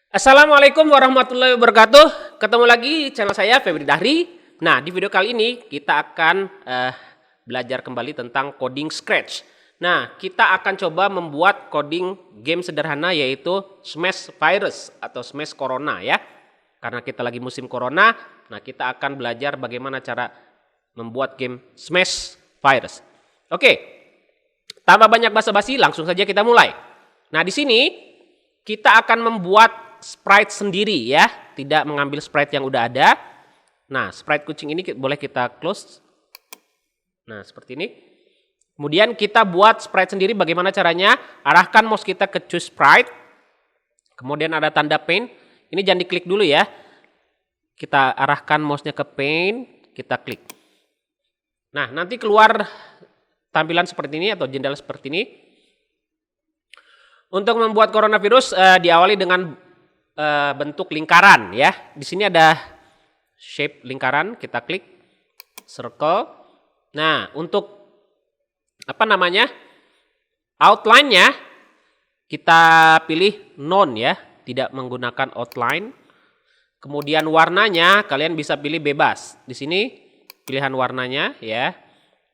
Assalamualaikum warahmatullahi wabarakatuh. Ketemu lagi channel saya Febri Dahri. Nah, di video kali ini kita akan belajar kembali tentang coding Scratch. Nah, kita akan coba membuat coding game sederhana yaitu Smash Virus atau Smash Corona ya. Karena kita lagi musim Corona, nah kita akan belajar bagaimana cara membuat game Smash Virus. Oke. Tanpa banyak basa-basi, langsung saja kita mulai. Nah, di sini kita akan membuat sprite sendiri ya, tidak mengambil sprite yang udah ada. Nah, sprite kucing ini boleh kita close. Nah, seperti ini. Kemudian kita buat sprite sendiri. Bagaimana caranya? Arahkan mouse kita ke choose sprite. Kemudian ada tanda pen. Ini jangan diklik dulu ya. Kita arahkan mouse-nya ke pen, kita klik. Nah, nanti keluar tampilan seperti ini atau jendela seperti ini. Untuk membuat coronavirus diawali dengan bentuk lingkaran ya. Di sini ada shape lingkaran, kita klik circle. Nah, untuk outline-nya kita pilih none ya, tidak menggunakan outline. Kemudian warnanya kalian bisa pilih bebas. Di sini pilihan warnanya ya.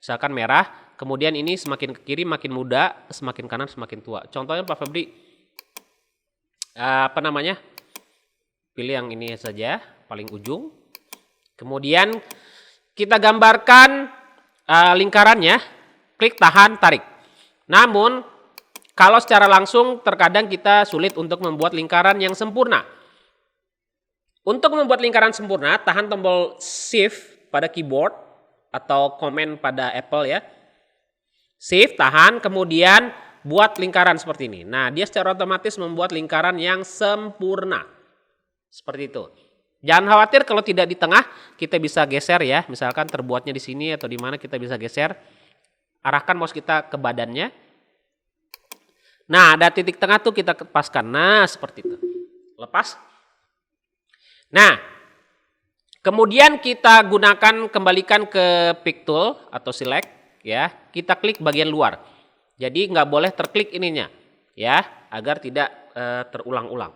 Misalkan merah, kemudian ini semakin ke kiri makin muda, semakin kanan semakin tua. Contohnya Pak Febri pilih yang ini saja, paling ujung. Kemudian kita gambarkan lingkarannya, klik tahan, tarik. Namun kalau secara langsung terkadang kita sulit untuk membuat lingkaran yang sempurna. Untuk membuat lingkaran sempurna, tahan tombol Shift pada keyboard atau Command pada Apple ya. Shift, tahan, kemudian buat lingkaran seperti ini. Nah, dia secara otomatis membuat lingkaran yang sempurna. Seperti itu. Jangan khawatir kalau tidak di tengah, kita bisa geser ya. Misalkan terbuatnya di sini atau di mana kita bisa geser. Arahkan mouse kita ke badannya. Nah, ada titik tengah tuh kita lepaskan. Nah, seperti itu. Lepas. Nah, kemudian kita gunakan kembalikan ke pick tool atau select ya. Kita klik bagian luar. Jadi nggak boleh terklik ininya ya, agar tidak terulang-ulang.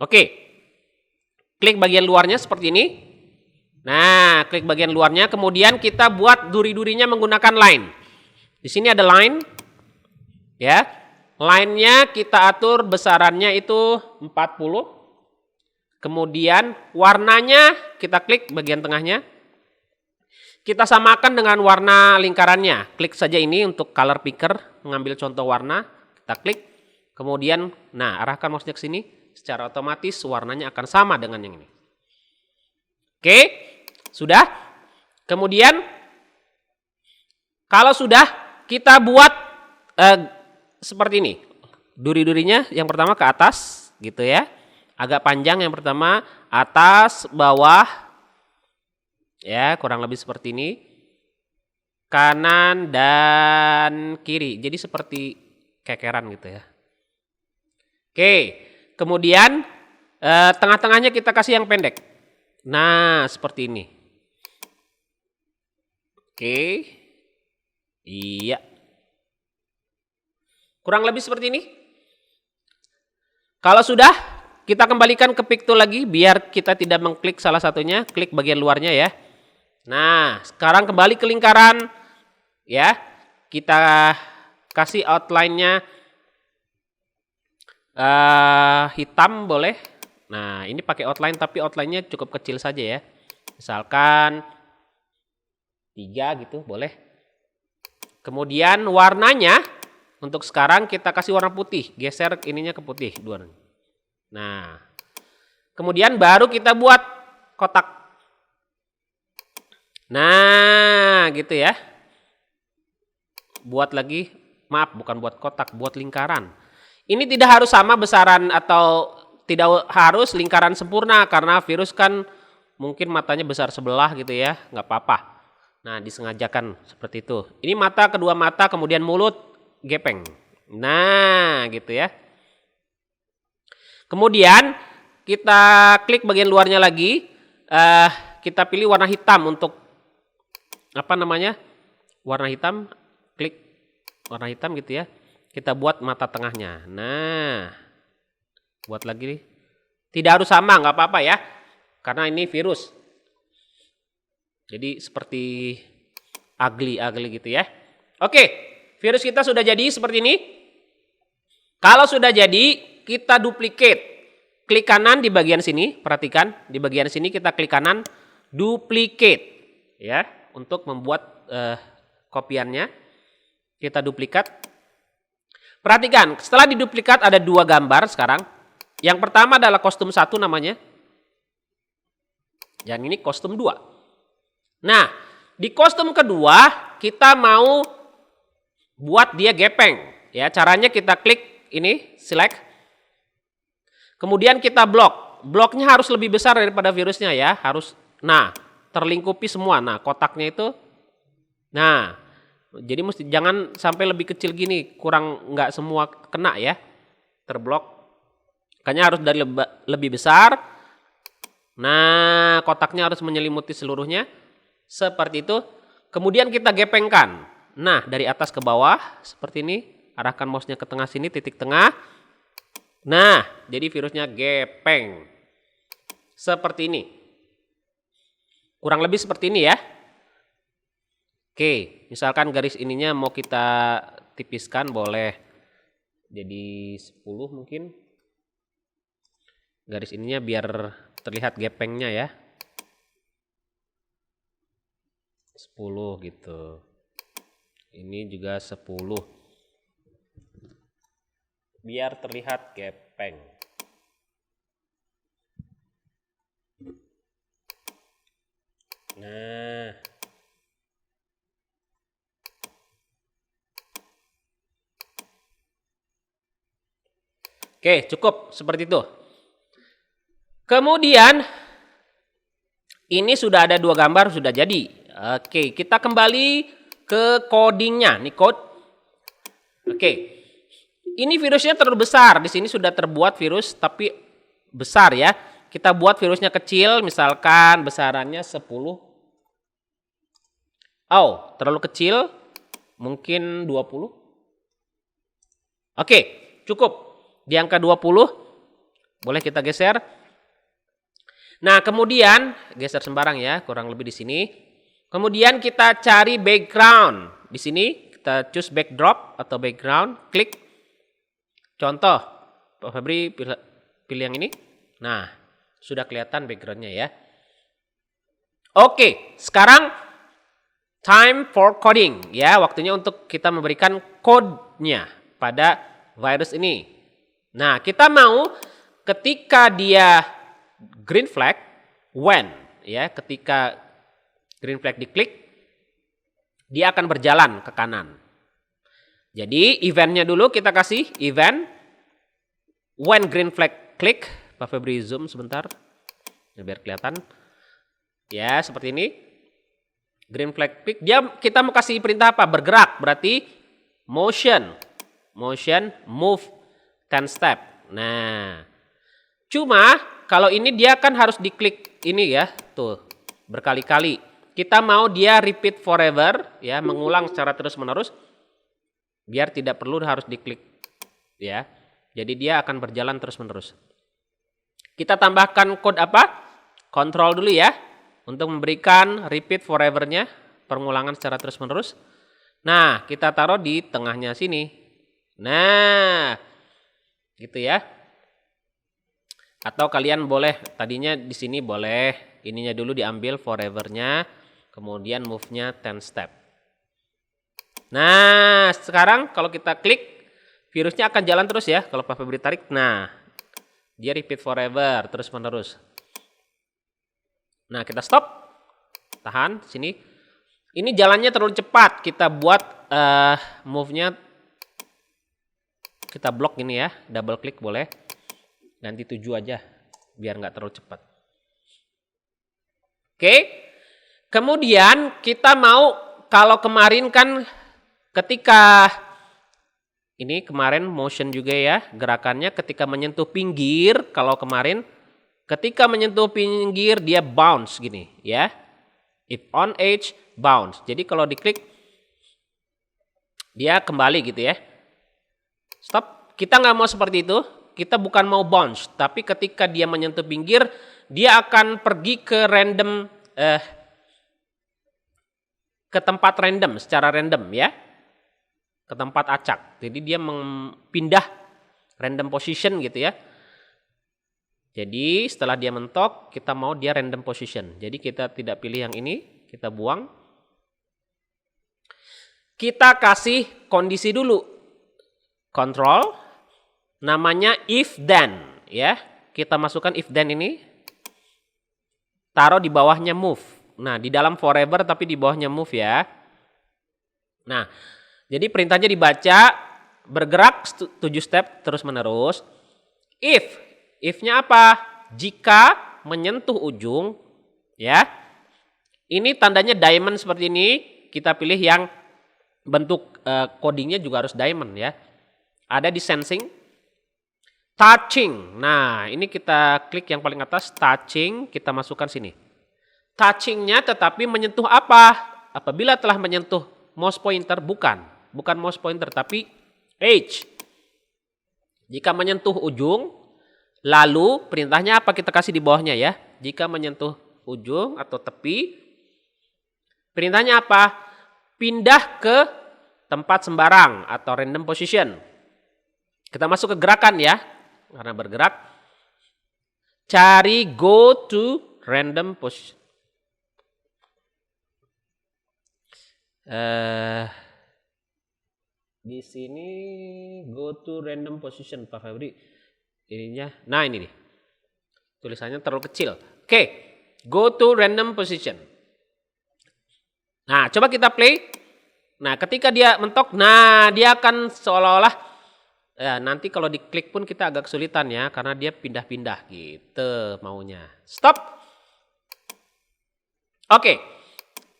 Oke. Klik bagian luarnya seperti ini. Nah, klik bagian luarnya, kemudian kita buat duri-durinya menggunakan line. Di sini ada line. Ya. Line-nya kita atur besarannya itu 40. Kemudian warnanya kita klik bagian tengahnya. Kita samakan dengan warna lingkarannya. Klik saja ini untuk color picker, mengambil contoh warna, kita klik. Kemudian arahkan mouse-nya ke sini. Secara otomatis warnanya akan sama dengan yang ini. Oke, sudah. Kemudian kalau sudah, kita buat seperti ini. Duri-durinya yang pertama ke atas gitu ya. Agak panjang yang pertama, atas, bawah. Ya, kurang lebih seperti ini. Kanan dan kiri. Jadi seperti kekeran gitu ya. Oke. Kemudian tengah-tengahnya kita kasih yang pendek. Nah, seperti ini. Oke. Iya. Kurang lebih seperti ini. Kalau sudah, kita kembalikan ke pick tool lagi biar kita tidak mengklik salah satunya. Klik bagian luarnya ya. Nah, sekarang kembali ke lingkaran. Ya. Kita kasih outline-nya hitam boleh. Nah, ini pakai outline tapi outline-nya cukup kecil saja ya. Misalkan 3 gitu boleh. Kemudian warnanya untuk sekarang kita kasih warna putih. Geser ininya ke putih dua. Nah, kemudian baru kita buat kotak. Nah, gitu ya. Buat lagi, maaf bukan buat kotak, buat lingkaran. Ini tidak harus sama besaran atau tidak harus lingkaran sempurna karena virus kan mungkin matanya besar sebelah gitu ya, nggak apa-apa. Nah, disengajakan seperti itu. Ini mata, kedua mata, kemudian mulut gepeng. Nah, gitu ya. Kemudian kita klik bagian luarnya lagi, kita pilih warna hitam untuk warna hitam, klik warna hitam gitu ya. Kita buat mata tengahnya. Nah, buat lagi Tidak harus sama, nggak apa-apa ya. Karena ini virus. Jadi seperti ugly gitu ya. Oke, virus kita sudah jadi seperti ini. Kalau sudah jadi, kita duplicate. Klik kanan di bagian sini, perhatikan. Di bagian sini kita klik kanan, duplicate. Ya, untuk membuat kopiannya. Kita duplikat. Perhatikan, setelah diduplikat ada 2 gambar sekarang. Yang pertama adalah kostum 1 namanya. Yang ini kostum 2. Nah, di kostum kedua kita mau buat dia gepeng. Ya, caranya kita klik ini, select. Kemudian kita blok. Bloknya harus lebih besar daripada virusnya ya, harus terlingkupi semua. Nah, kotaknya itu jadi jangan sampai lebih kecil gini, nggak semua kena ya, terblok. Makanya harus dari lebih besar. Nah, kotaknya harus menyelimuti seluruhnya. Seperti itu. Kemudian kita gepengkan. Nah, dari atas ke bawah seperti ini. Arahkan mouse-nya ke tengah sini, titik tengah. Nah, jadi virusnya gepeng. Seperti ini. Kurang lebih seperti ini ya. Oke, misalkan garis ininya mau kita tipiskan, boleh jadi 10 mungkin. Garis ininya biar terlihat gepengnya ya. 10 gitu. Ini juga 10. Biar terlihat gepeng. Nah. Oke, cukup seperti itu. Kemudian ini sudah ada 2 gambar, sudah jadi. Oke, kita kembali ke codingnya. Nih code. Oke. Ini virusnya terlalu besar. Di sini sudah terbuat virus tapi besar ya. Kita buat virusnya kecil, misalkan besarannya 10. Oh, terlalu kecil. Mungkin 20. Oke, cukup. Di angka 20 boleh kita geser. Nah, kemudian geser sembarang ya, kurang lebih di sini. Kemudian kita cari background. Di sini kita choose backdrop atau background, klik. Contoh, Pak Febri pilih yang ini. Nah, sudah kelihatan backgroundnya ya. Oke, sekarang time for coding ya, waktunya untuk kita memberikan code-nya pada virus ini. Nah, kita mau ketika dia green flag, when ya, ketika green flag diklik, dia akan berjalan ke kanan. Jadi eventnya dulu kita kasih event when green flag click. Pak Febri zoom sebentar biar kelihatan. Ya, seperti ini. Green flag click. Kita mau kasih perintah apa? Bergerak, berarti motion, move 10 step. Nah, cuma kalau ini dia kan harus diklik ini ya, tuh berkali-kali. Kita mau dia repeat forever ya, mengulang secara terus-menerus biar tidak perlu harus diklik ya. Jadi dia akan berjalan terus-menerus. Kita tambahkan code apa? Control dulu ya untuk memberikan repeat forever-nya, pengulangan secara terus-menerus. Nah, kita taruh di tengahnya sini. Nah, gitu ya. Atau kalian boleh tadinya di sini boleh ininya dulu diambil forever-nya, kemudian move-nya 10 step. Nah, sekarang kalau kita klik, virusnya akan jalan terus ya. Kalau Pak Febri tarik, nah dia repeat forever terus menerus. Nah, kita stop, tahan sini. Ini jalannya terlalu cepat, kita buat move-nya. Kita blok gini ya, double klik boleh. Ganti 7 aja, biar nggak terlalu cepat. Oke, kemudian kita mau, kalau kemarin kan ketika, ini kemarin motion juga ya, gerakannya ketika menyentuh pinggir, kalau kemarin ketika menyentuh pinggir dia bounce gini ya. If on edge, bounce. Jadi kalau diklik, dia kembali gitu ya. Stop, kita nggak mau seperti itu. kita bukan mau bounce, tapi ketika dia menyentuh pinggir, dia akan pergi ke random, ke tempat random, secara random ya, ke tempat acak. Jadi dia pindah random position gitu ya. Jadi setelah dia mentok, kita mau dia random position. Jadi kita tidak pilih yang ini, kita buang. Kita kasih kondisi dulu. Control, namanya if then ya. Kita masukkan if then ini, taruh di bawahnya move. Nah, di dalam forever tapi di bawahnya move ya. Nah, jadi perintahnya dibaca, bergerak 7 step terus menerus. If-nya apa? Jika menyentuh ujung ya. Ini tandanya diamond seperti ini, kita pilih yang bentuk codingnya juga harus diamond ya. Ada di sensing. Touching. Nah, ini kita klik yang paling atas, touching, kita masukkan sini. Touchingnya tetapi menyentuh apa? Apabila telah menyentuh mouse pointer, bukan mouse pointer tapi edge. Jika menyentuh ujung, lalu perintahnya apa kita kasih di bawahnya ya. Jika menyentuh ujung atau tepi, perintahnya apa? Pindah ke tempat sembarang atau random position. Kita masuk ke gerakan ya. Karena bergerak, cari go to random position. Di sini go to random position Pak Febri. Ininya, nah ini nih. Tulisannya terlalu kecil. Oke, go to random position. Nah, coba kita play. Nah, ketika dia mentok, nah dia akan seolah-olah ya, nanti kalau diklik pun kita agak kesulitan ya, karena dia pindah-pindah gitu maunya. Stop. Oke.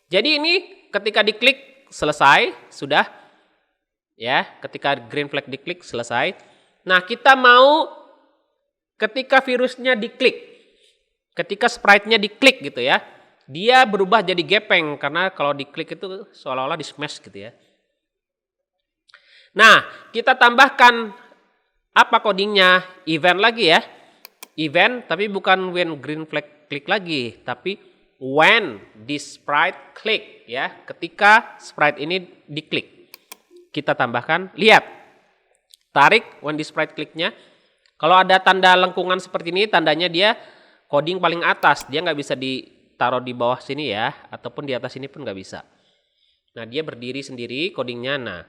Jadi ini ketika diklik selesai, sudah. Ya, ketika green flag diklik selesai. Nah, kita mau ketika virusnya diklik. Ketika sprite-nya diklik gitu ya. Dia berubah jadi gepeng karena kalau diklik itu seolah-olah di smash gitu ya. Nah, kita tambahkan apa codingnya? Event lagi ya. Event tapi bukan when green flag klik lagi, tapi when this sprite click ya. Ketika sprite ini diklik. Kita tambahkan, lihat. Tarik when this sprite clicknya. Kalau ada tanda lengkungan seperti ini, tandanya dia coding paling atas. Dia nggak bisa ditaruh di bawah sini ya, ataupun di atas ini pun nggak bisa. Nah, dia berdiri sendiri codingnya. Nah,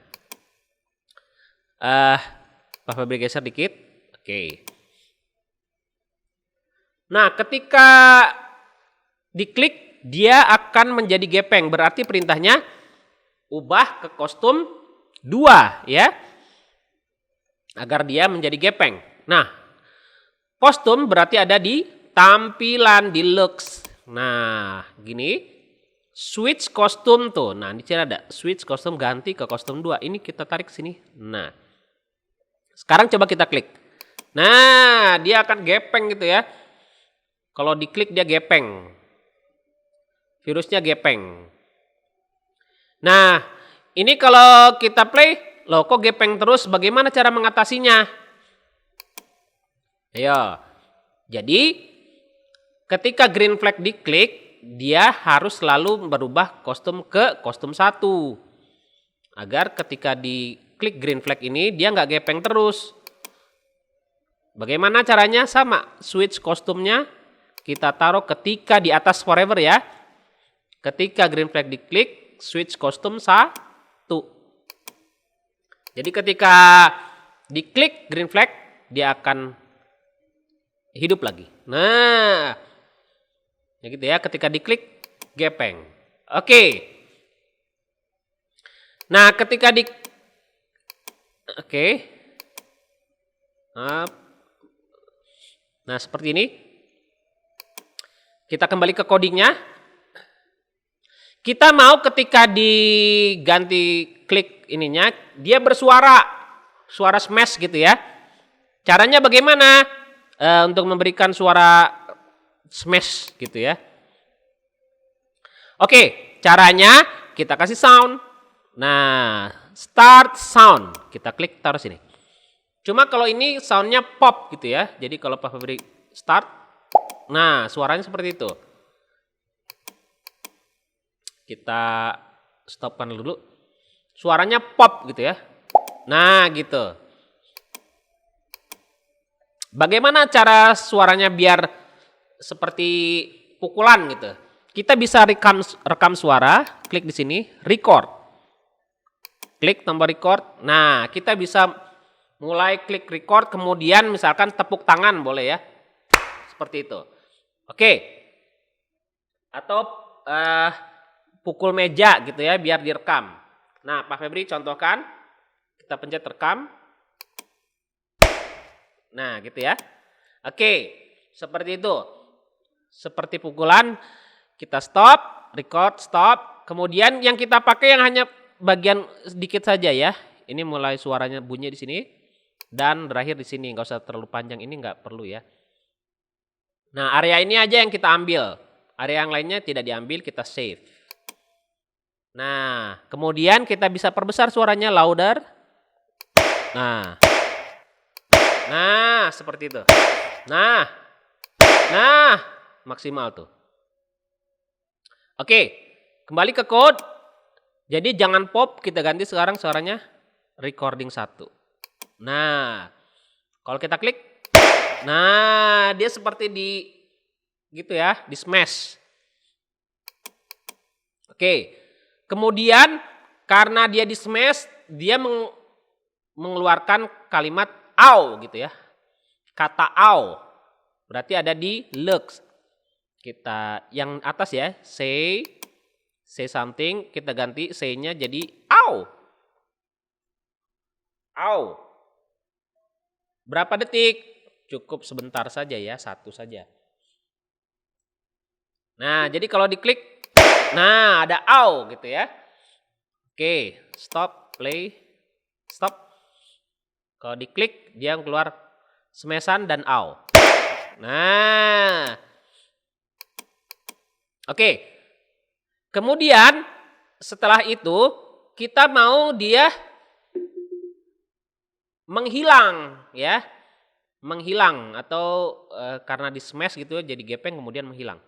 Pak Febri geser dikit. Oke. Nah, ketika diklik dia akan menjadi gepeng. Berarti perintahnya ubah ke kostum 2 ya. Agar dia menjadi gepeng. Nah, kostum berarti ada di tampilan deluxe. Nah, gini. Switch kostum tuh. Nah, di sini ada switch kostum ganti ke kostum 2. Ini kita tarik sini. Nah, sekarang coba kita klik. Nah, dia akan gepeng gitu ya. Kalau diklik dia gepeng. Virusnya gepeng. Nah, ini kalau kita play, loh kok gepeng terus? Bagaimana cara mengatasinya? Ayo. Jadi, ketika green flag diklik, dia harus selalu berubah kostum ke kostum 1. Agar ketika diklik green flag ini, dia nggak gepeng terus. Bagaimana caranya? Sama, switch kostumnya kita taruh ketika di atas forever ya. Ketika green flag diklik, switch kostum 1. Jadi ketika diklik green flag, dia akan hidup lagi. Nah, ya gitu ya, ketika diklik gepeng. Oke. Nah, ketika oke. Nah, seperti ini. Kita kembali ke codingnya. Kita mau ketika diganti klik ininya, dia bersuara. Suara smash gitu ya. Caranya bagaimana? Untuk memberikan suara smash gitu ya. Oke, caranya kita kasih sound. Nah, start sound. Kita klik taruh sini. Cuma kalau ini soundnya pop gitu ya. Jadi kalau Pak Febri start, nah suaranya seperti itu. Kita stopkan dulu. Suaranya pop gitu ya. Nah gitu. Bagaimana cara suaranya biar seperti pukulan gitu? Kita bisa rekam suara, klik di sini, record. Klik tombol record. Nah, kita bisa mulai klik record, kemudian misalkan tepuk tangan boleh ya. Seperti itu. Oke. Atau pukul meja gitu ya biar direkam. Nah, Pak Febri contohkan. Kita pencet rekam. Nah, gitu ya. Oke, seperti itu. Seperti pukulan, kita stop, record, stop. Kemudian yang kita pakai yang hanya bagian sedikit saja ya. Ini mulai suaranya bunyi di sini dan berakhir di sini. Nggak usah terlalu panjang, ini nggak perlu ya. Nah, area ini aja yang kita ambil. Area yang lainnya tidak diambil, kita save. Nah, kemudian kita bisa perbesar suaranya louder. Nah, seperti itu. Nah, maksimal tuh. Oke, kembali ke code. Jadi jangan pop, kita ganti sekarang suaranya recording 1. Nah, kalau kita klik, nah dia seperti di gitu ya, di smash. Oke, kemudian karena dia di smash, dia mengeluarkan kalimat "au" gitu ya. Kata "au" berarti ada di looks. Kita yang atas ya, say something, kita ganti say-nya jadi "au". Au. Berapa detik? Cukup sebentar saja ya, 1 saja. Nah, jadi kalau diklik, nah ada "au" gitu ya. Oke, stop, play, stop. Kalau diklik dia keluar smashan dan "au". Nah. Oke. Kemudian setelah itu kita mau dia menghilang ya. Menghilang atau karena di smash gitu jadi gepeng kemudian menghilang.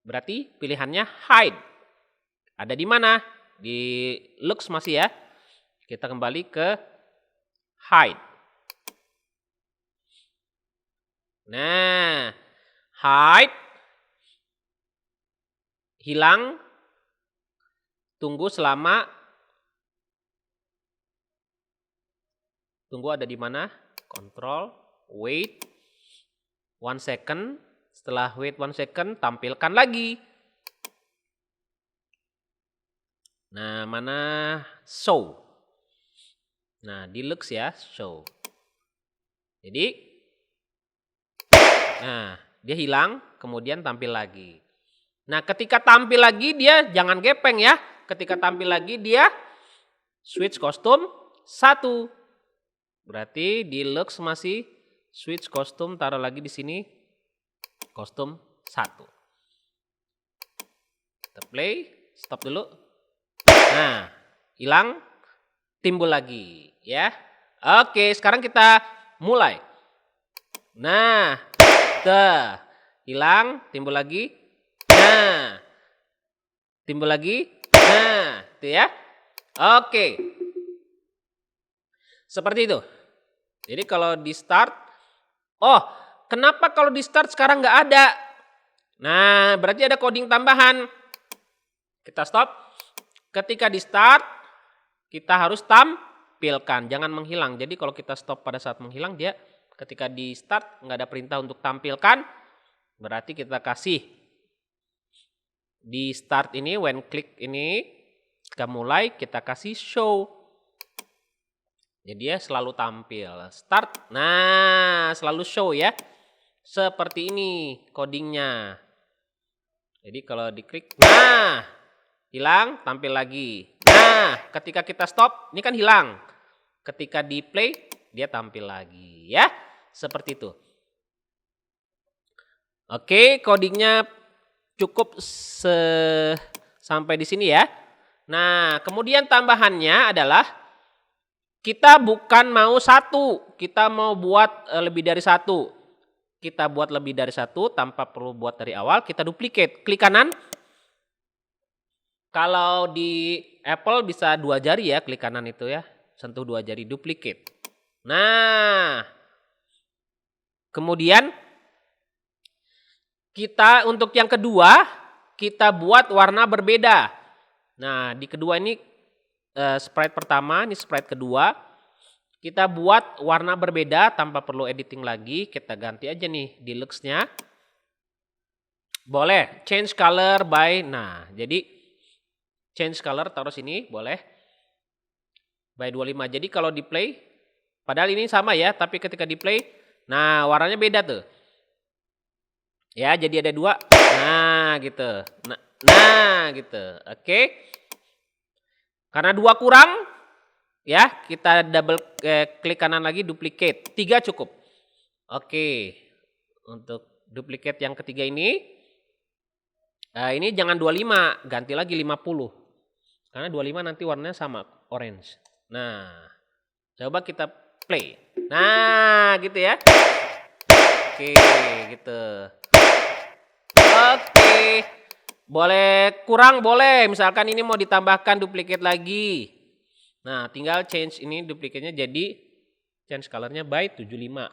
Berarti pilihannya hide. Ada di mana? Di looks masih ya. Kita kembali ke hide. Nah, hide, hilang, tunggu ada di mana? Control, wait 1 second. Setelah wait 1 second, tampilkan lagi. Nah, mana show? Nah, di looks ya, show. Jadi nah, dia hilang, kemudian tampil lagi. Nah, ketika tampil lagi dia jangan gepeng ya. Ketika tampil lagi dia switch kostum 1. Berarti di looks masih switch kostum, taruh lagi di sini kostum 1. Kita play, stop dulu. Nah, hilang, timbul lagi ya. Oke, sekarang kita mulai. Nah, hilang, timbul lagi. Nah, timbul lagi. Nah, itu ya. Oke. Seperti itu. Jadi kalau di start, oh, kenapa kalau di start sekarang nggak ada? Nah, berarti ada coding tambahan. Kita stop. Ketika di start, kita harus tampilkan, jangan menghilang. Jadi kalau kita stop pada saat menghilang, dia ketika di start nggak ada perintah untuk tampilkan, berarti kita kasih di start ini, when click ini, kita mulai kita kasih show. Jadi dia selalu tampil. Start, nah selalu show ya. Seperti ini codingnya. Jadi kalau diklik, nah hilang, tampil lagi. Nah ketika kita stop, ini kan hilang. Ketika di play, dia tampil lagi ya. Seperti itu. Oke, codingnya cukup sampai di sini ya. Nah, kemudian tambahannya adalah kita bukan mau 1, kita mau buat lebih dari satu. Kita buat lebih dari satu tanpa perlu buat dari awal. Kita duplicate. Klik kanan. Kalau di Apple bisa 2 jari ya, klik kanan itu ya. Sentuh 2 jari, duplicate. Nah, kemudian kita untuk yang kedua, kita buat warna berbeda. Nah, di kedua ini sprite pertama, ini sprite kedua. Kita buat warna berbeda tanpa perlu editing lagi. Kita ganti aja nih deluxe-nya. Boleh, change color by, nah jadi change color taruh sini, boleh. By 25, jadi kalau di play, padahal ini sama ya, tapi ketika di play, nah warnanya beda tuh. Ya, jadi ada 2, nah gitu. Nah gitu, oke. Karena 2 kurang, ya kita double klik kanan lagi, duplicate. 3 cukup. Oke, untuk duplicate yang ketiga ini jangan 25, ganti lagi 50. Karena 25 nanti warnanya sama, orange. Nah, coba kita play. Nah, gitu ya. Oke, gitu. Oke. Boleh kurang, boleh. Misalkan ini mau ditambahkan duplicate lagi. Nah, tinggal change ini duplicate-nya jadi change color-nya by 75.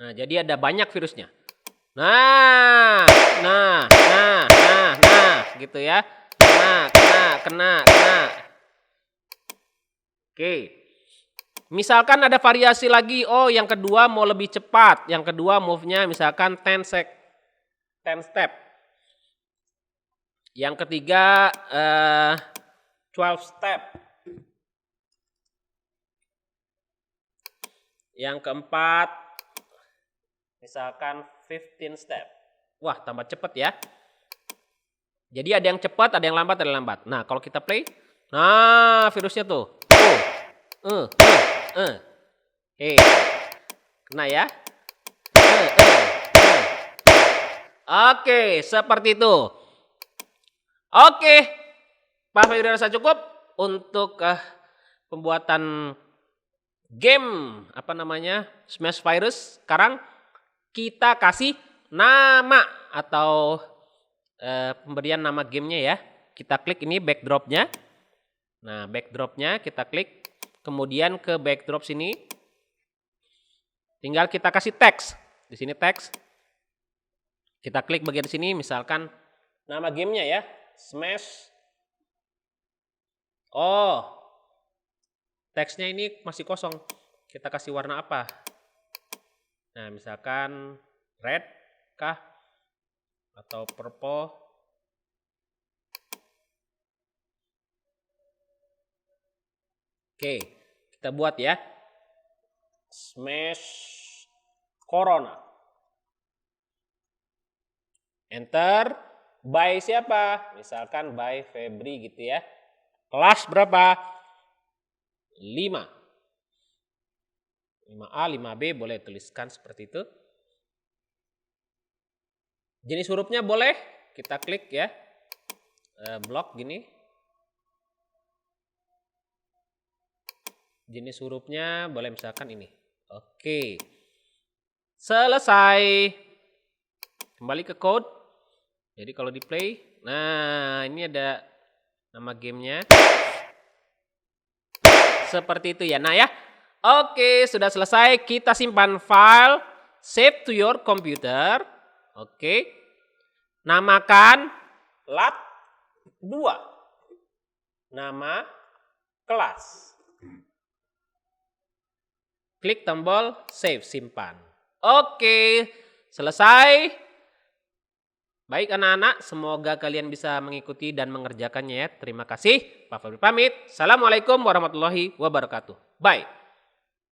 Nah, jadi ada banyak virusnya. Nah, gitu ya. Kena. Oke. Misalkan ada variasi lagi, oh yang kedua mau lebih cepat. Yang kedua move-nya misalkan 10 step. Yang ketiga 12 step. Yang keempat misalkan 15 step. Wah, tambah cepat ya. Jadi ada yang cepat, ada yang lambat, ada yang lambat. Nah, kalau kita play, nah virusnya tuh. Kena ya. Oke, seperti itu. Oke, Pak Febri rasa cukup untuk pembuatan game Smash Virus. Sekarang kita kasih nama atau pemberian nama gamenya ya. Kita klik ini backdropnya. Nah, backdropnya kita klik. Kemudian ke backdrop sini. Tinggal kita kasih teks. Di sini teks. Kita klik bagian sini. Misalkan nama gamenya ya. Smash. Oh. Teksnya ini masih kosong. Kita kasih warna apa? Nah, misalkan red kah? Atau purple. Oke, kita buat ya. Smash Corona. Enter. By siapa? Misalkan by Febri gitu ya. Kelas berapa? 5. 5A, 5B boleh tuliskan seperti itu. Jenis hurufnya boleh kita klik ya, blok gini. Jenis hurufnya boleh misalkan ini. Oke, selesai. Kembali ke code. Jadi kalau di play, nah ini ada nama gamenya. Seperti itu ya. Nah ya, oke sudah selesai. Kita simpan file, save to your computer. Oke, namakan lat 2, nama kelas. Klik tombol save, simpan. Oke, selesai. Baik anak-anak, semoga kalian bisa mengikuti dan mengerjakannya ya. Terima kasih, Pak Febri pamit. Assalamualaikum warahmatullahi wabarakatuh. Bye.